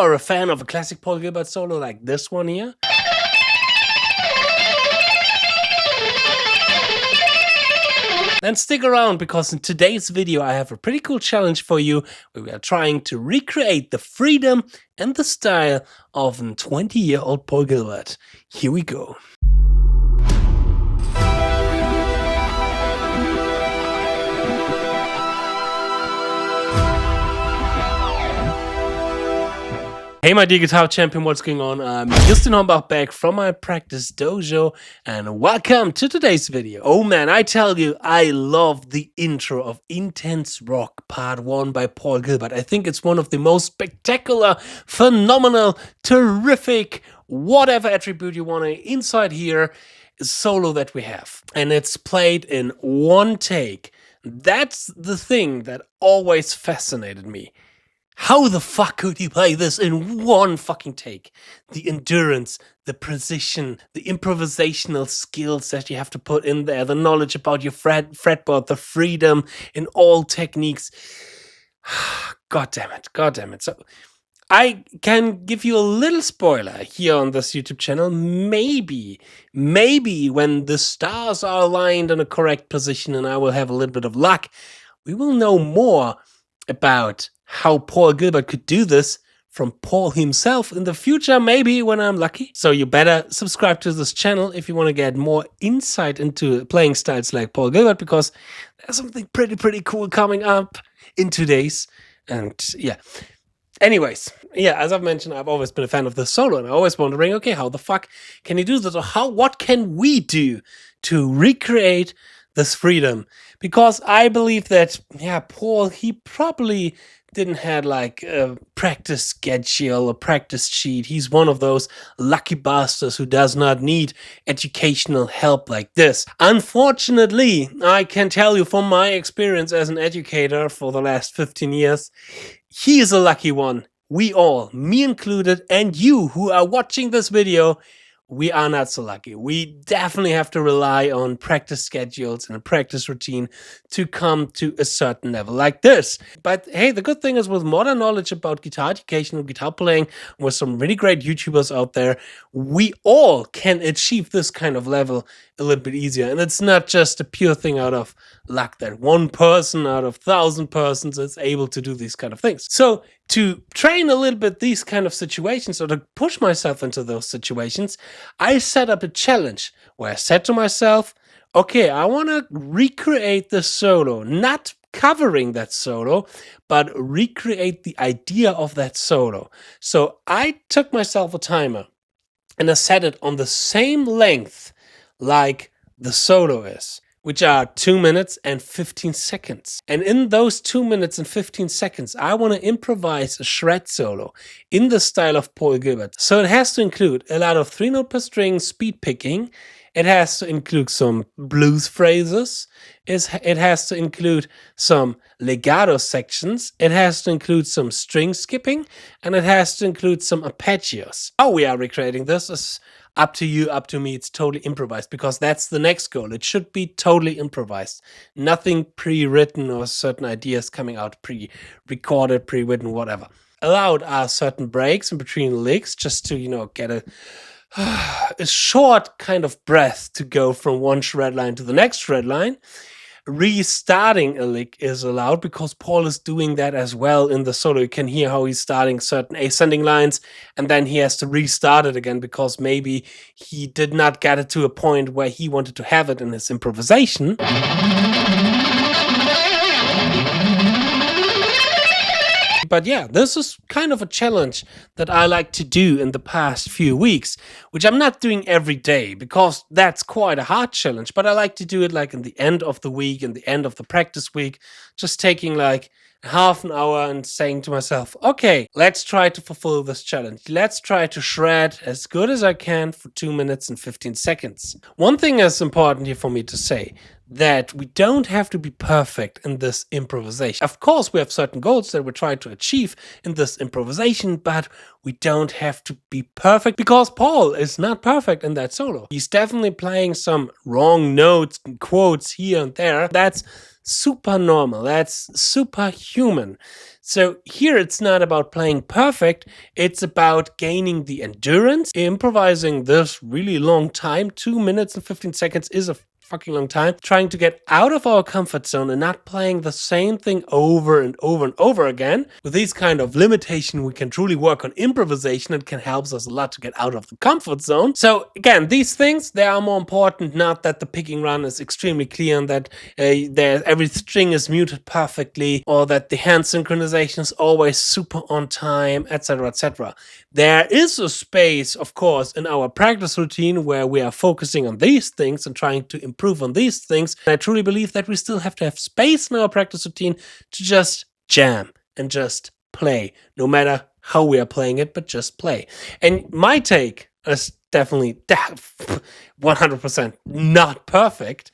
are a fan of a classic Paul Gilbert solo like this one here, then stick around, because in today's video I have a pretty cool challenge for you where we are trying to recreate the freedom and the style of a 20-year-old Paul Gilbert. Here we go. Hey my dear guitar champion, what's going on? I'm 𝗚𝙗𝙦𝙦 back from my practice dojo, and welcome to today's video. Oh man, I tell you, I love the intro of Intense Rock Part 1 by Paul Gilbert. I think it's one of the most spectacular, phenomenal, terrific, whatever attribute you want to inside here, solo that we have. And it's played in one take. That's the thing that always fascinated me. How the fuck could you play this in one fucking take? The endurance, the precision, the improvisational skills that you have to put in there, the knowledge about your fretboard, the freedom in all techniques. God damn it, god damn it. So I can give you a little spoiler here on this YouTube channel. Maybe when the stars are aligned in a correct position and I will have a little bit of luck, we will know more about how Paul Gilbert could do this from Paul himself in the future, maybe when I'm lucky. So you better subscribe to this channel if you want to get more insight into playing styles like Paul Gilbert, because there's something pretty cool coming up in 2 days. And yeah. Anyways, yeah, as I've mentioned, I've always been a fan of the solo, and I always wondering, okay, how the fuck can you do this? Or what can we do to recreate this freedom? Because I believe that, yeah, Paul, he probably didn't have like a practice schedule, a practice sheet. He's one of those lucky bastards who does not need educational help like this. Unfortunately, I can tell you from my experience as an educator for the last 15 years, he is a lucky one. We all, me included, and you who are watching this video, we are not so lucky. We definitely have to rely on practice schedules and a practice routine to come to a certain level like this. But hey, the good thing is, with modern knowledge about guitar education and guitar playing, with some really great YouTubers out there, we all can achieve this kind of level a little bit easier. And it's not just a pure thing out of luck that one person out of 1,000 persons is able to do these kind of things. So to train a little bit these kind of situations, or to push myself into those situations, I set up a challenge where I said to myself, okay, I want to recreate the solo, not covering that solo, but recreate the idea of that solo. So I took myself a timer and I set it on the same length like the solo is, which are 2 minutes and 15 seconds. And in those 2 minutes and 15 seconds, I want to improvise a shred solo in the style of Paul Gilbert. So it has to include a lot of 3-note per string speed picking. It has to include some blues phrases. It has to include some legato sections. It has to include some string skipping. And it has to include some arpeggios. How we are recreating this is up to you, up to me. It's totally improvised, because that's the next goal. It should be totally improvised. Nothing pre-written or certain ideas coming out pre-recorded, pre-written, whatever. Allowed are certain breaks in between licks, just to, you know, get a short kind of breath to go from one shred line to the next shred line. Restarting a lick is allowed, because Paul is doing that as well in the solo. You can hear how he's starting certain ascending lines, and then he has to restart it again because maybe he did not get it to a point where he wanted to have it in his improvisation. But yeah, this is kind of a challenge that I like to do in the past few weeks, which I'm not doing every day because that's quite a hard challenge. But I like to do it like in the end of the week, in the end of the practice week, just taking like half an hour and saying to myself, okay, let's try to fulfill this challenge. Let's try to shred as good as I can for 2 minutes and 15 seconds. One thing is important here for me to say. that we don't have to be perfect in this improvisation. Of course, we have certain goals that we're trying to achieve in this improvisation, but we don't have to be perfect because Paul is not perfect in that solo. He's definitely playing some wrong notes and quotes here and there. That's super normal. That's superhuman. So here it's not about playing perfect, it's about gaining the endurance. Improvising this really long time, 2 minutes and 15 seconds is a fucking long time, trying to get out of our comfort zone and not playing the same thing over and over and over again. With these kind of limitation, we can truly work on improvisation. It can help us a lot to get out of the comfort zone. So again, these things, they are more important, not that the picking run is extremely clear and that every string is muted perfectly, or that the hand synchronization is always super on time, etc, etc. There is a space, of course, in our practice routine where we are focusing on these things and trying to improve on these things. And I truly believe that we still have to have space in our practice routine to just jam and just play, no matter how we are playing it, but just play. And my take is definitely 100% not perfect.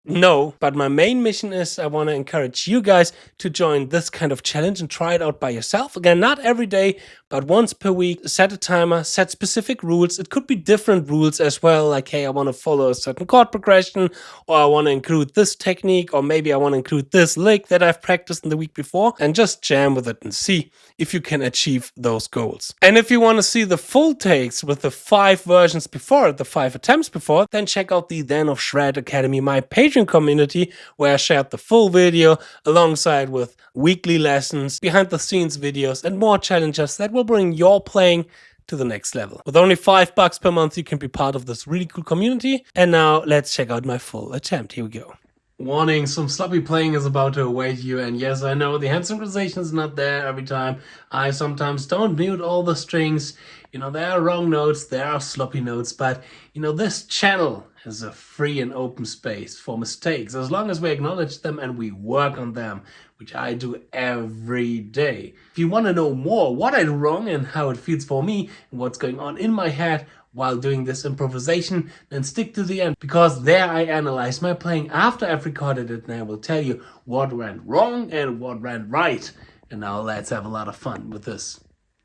No, but my main mission is I want to encourage you guys to join this kind of challenge and try it out by yourself. Again, not every day, but once per week. Set a timer, set specific rules. It could be different rules as well, like, hey, I want to follow a certain chord progression, or I want to include this technique, or maybe I want to include this lick that I've practiced in the week before, and just jam with it and see if you can achieve those goals. And if you want to see the full takes with the 5 versions before it, the 5 attempts before, then check out the ZEN of SWEEPING Academy, my Patreon community, where I shared the full video alongside with weekly lessons, behind the scenes videos, and more challenges that will bring your playing to the next level. With only $5 per month, you can be part of this really cool community. And now let's check out my full attempt. Here we go. Warning, some sloppy playing is about to await you, and yes, I know the hand synchronization is not there every time. I sometimes don't mute all the strings. You know, there are wrong notes, there are sloppy notes, but you know, this channel is a free and open space for mistakes, as long as we acknowledge them and we work on them, which I do every day. If you want to know more what I do wrong and how it feels for me and what's going on in my head while doing this improvisation, then stick to the end, because there I analyze my playing after I've recorded it, and I will tell you what went wrong and what went right. And now let's have a lot of fun with this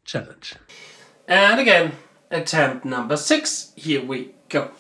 challenge. And again, attempt number 6. Here we go.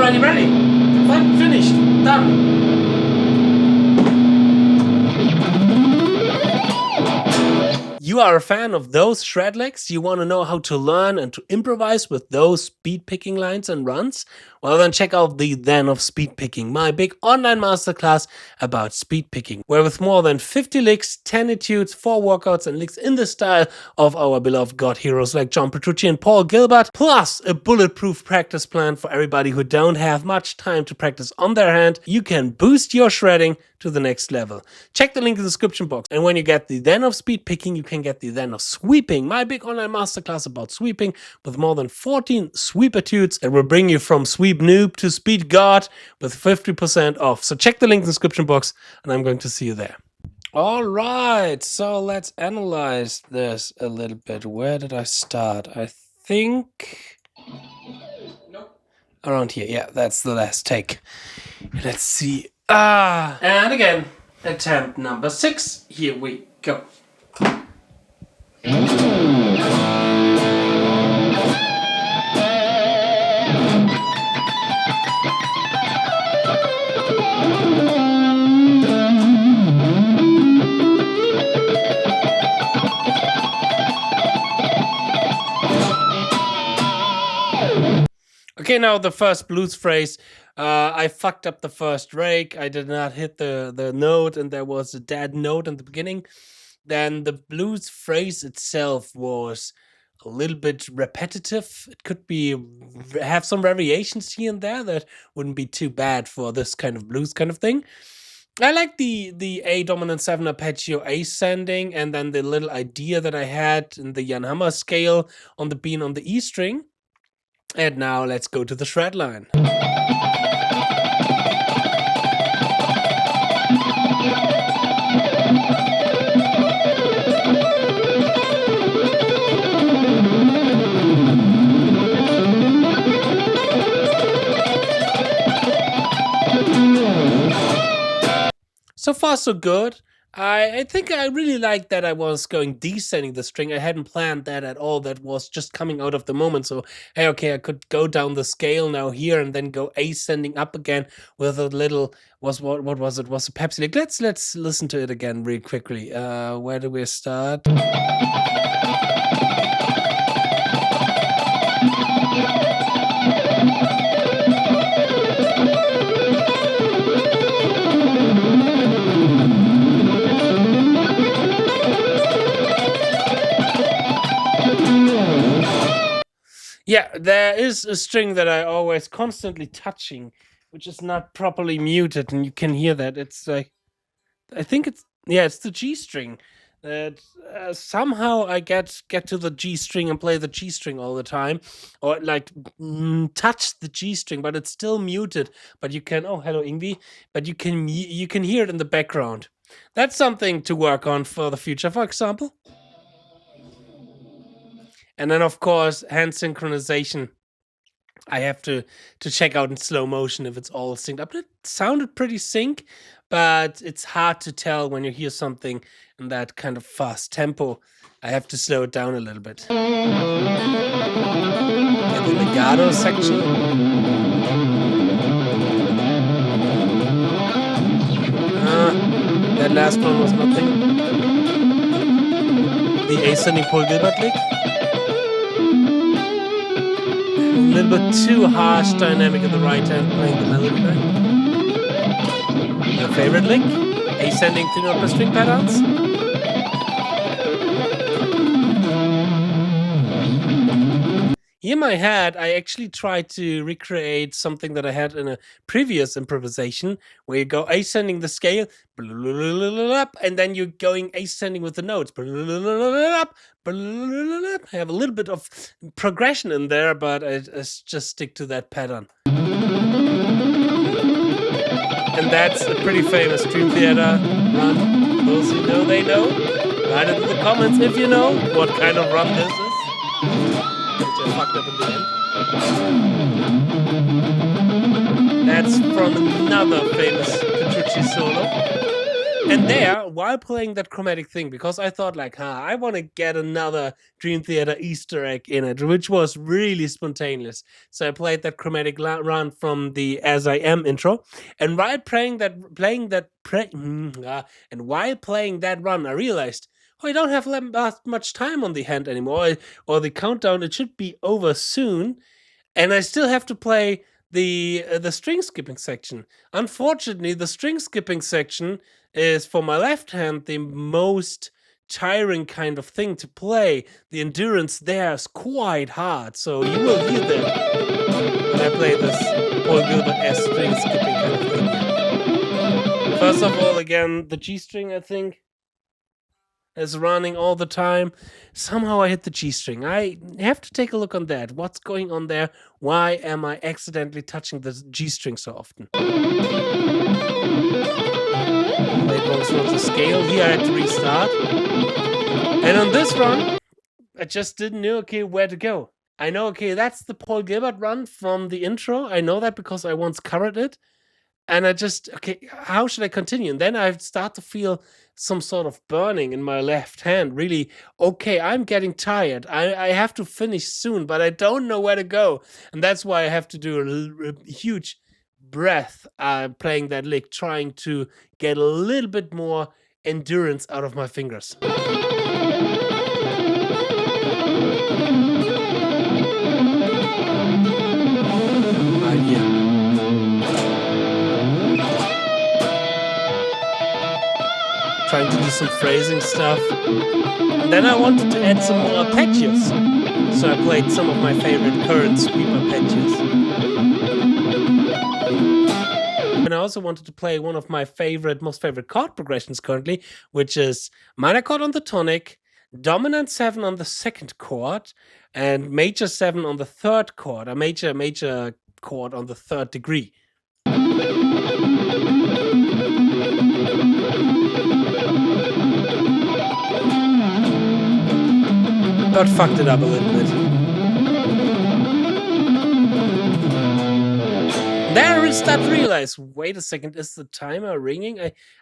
already ready. Fine, finished, done. You are a fan of those shred legs? You want to know how to learn and to improvise with those speed picking lines and runs? Well, then check out the ZEN of Speedpicking, my big online masterclass about speed picking, where with more than 50 licks, 10 etudes, 4 workouts and licks in the style of our beloved God heroes like John Petrucci and Paul Gilbert, plus a bulletproof practice plan for everybody who don't have much time to practice on their hand, you can boost your shredding to the next level. Check the link in the description box. And when you get the ZEN of Speedpicking, you can get the ZEN of Sweeping, my big online masterclass about sweeping with more than 14 sweep etudes that will bring you from sweep noob to speed god with 50% off. So check the link in the description box and I'm going to see you there. All right, so let's analyze this a little bit. Where did I start? I think around here. Yeah, that's the last take. Let's see. And again, attempt number 6. Here we go. Okay, now the first blues phrase. I fucked up the first rake. I did not hit the note, and there was a dead note in the beginning. Then the blues phrase itself was a little bit repetitive. It could be have some variations here and there that wouldn't be too bad for this kind of blues kind of thing. I like the A dominant 7 arpeggio ascending, and then the little idea that I had in the Jan Hammer scale on the B and on the E string. And now let's go to the shred line. So far so good. I think I really liked that I was going descending the string. I hadn't planned that at all. That was just coming out of the moment. So, hey, okay, I could go down the scale now here and then go ascending up again with a little, what was it? Was a Pepsi lick. Let's listen to it again real quickly. Where do we start? Yeah, there is a string that I always constantly touching, which is not properly muted, and you can hear that. It's like, I think it's, yeah, it's the G string. That somehow I get to the G string and play the G string all the time, or like touch the G string, but it's still muted. But you can, oh, hello Ingvi, but you can hear it in the background. That's something to work on for the future, for example. And then, of course, hand synchronization. I have to check out in slow motion if it's all synced up. It sounded pretty sync, but it's hard to tell when you hear something in that kind of fast tempo. I have to slow it down a little bit. And the legato section. That last one was nothing. The ascending Paul Gilbert lick. A little bit too harsh dynamic in the right hand playing the melody line. Your favorite lick? Ascending 3 note per string patterns. In my head, I actually tried to recreate something that I had in a previous improvisation, where you go ascending the scale, and then you're going ascending with the notes. I have a little bit of progression in there, but I just stick to that pattern. And that's a pretty famous Dream Theater run. Those who know, they know. Write it in the comments if you know what kind of run this is. Which I fucked up in the end. That's from another famous Petrucci solo. And there, while playing that chromatic thing, because I thought like, I want to get another Dream Theater Easter egg in it, which was really spontaneous. So I played that chromatic run from the As I Am intro, and while playing that run, I realized, oh, I don't have much time on the hand anymore, or the countdown. It should be over soon, and I still have to play the string skipping section. Unfortunately, the string skipping section is, for my left hand, the most tiring kind of thing to play. The endurance there is quite hard, so you will hear that when I play this Paul Gilbert string skipping kind of thing. First of all, again, the G string, I think, is running all the time. Somehow I hit the G string. I have to take a look on that. What's going on there? Why am I accidentally touching the G string so often? It was not the scale. Here I had to restart. And on this run, I just didn't know, okay, where to go. I know, okay, that's the Paul Gilbert run from the intro. I know that because I once covered it. And I just, okay, how should I continue? And then I start to feel some sort of burning in my left hand. Really, okay, I'm getting tired. I have to finish soon, but I don't know where to go. And that's why I have to do a huge breath playing that lick, trying to get a little bit more endurance out of my fingers. Trying to do some phrasing stuff. And then I wanted to add some more arpeggios. So I played some of my favorite current sweep arpeggios. And I also wanted to play one of my most favorite chord progressions currently, which is minor chord on the tonic, dominant 7 on the second chord, and major 7 on the third chord, a major chord on the third degree. But fucked it up a little bit. Then I start to realize, wait a second, is the timer ringing?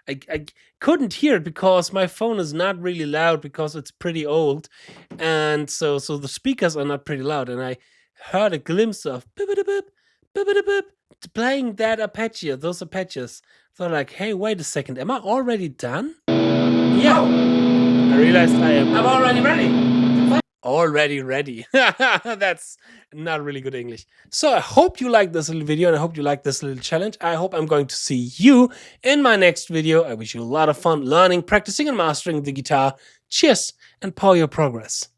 I couldn't hear it because my phone is not really loud because it's pretty old, and so the speakers are not pretty loud, and I heard a glimpse of playing that arpeggio, those arpeggios. So like, hey, wait a second, am I already done? Yeah, I realized I'm already ready. Already ready. That's not really good English. So I hope you liked this little video, and I hope you liked this little challenge. I hope I'm going to see you in my next video. I wish you a lot of fun learning, practicing, and mastering the guitar. Cheers, and power your progress.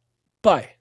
Bye.